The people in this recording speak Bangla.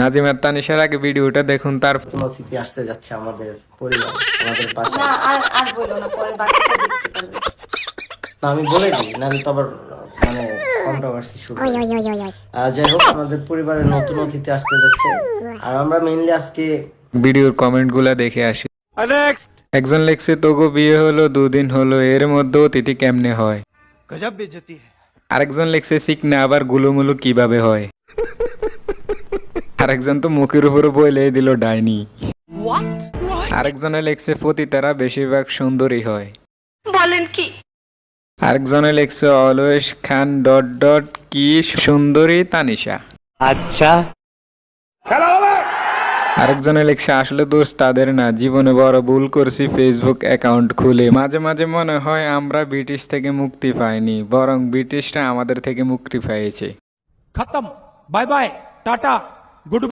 নাজিমার তানিশার আগে ভিডিওটা দেখুন, তার কোনো স্মৃতি আসতে যাচ্ছে আমাদের পরিবার, আমাদের পাশে। না আর বলো না, পরে বাকিটা দেখতে পারবে। না আমি বলে দিই, না তো আবার মানে কন্ট্রোভার্সি শুরু। যাই হোক, আমাদের পরিবারের নতুন অতিথি আসতে যাচ্ছে, আর আমরা মেইনলি আজকে ভিডিওর কমেন্ট গুলা দেখে আসি। একজন লেখছে, তোগো বিয়ে হলো 2 দিন হলো, এর মধ্যে অতিথি কেমনে হয়। আরেকজন লেখছে, চিকনা আবার গুলুমুলু কিভাবে হয়। আরেকজন তো মুখের উপরে বলে দিল ডাইনি। আরেকজনে লেখছে, পতিতারা বেশিরভাগ সুন্দরী হয়। বলেন কি? আরেকজনে লেখছে, অলওয়েজ খান ... কি সুন্দরী তানিশা। আচ্ছা, আরেকজনে লেখছে, আসলে দোষ তাদের না, জীবনে বড় ভুল করছি ফেসবুক অ্যাকাউন্ট খুলে। মাঝে মাঝে মনে হয় আমরা ব্রিটিশ থেকে মুক্তি পাইনি, বরং ব্রিটিশরা আমাদের থেকে মুক্তি পেয়েছে। खत्म, बाय बाय, टाटा, गुड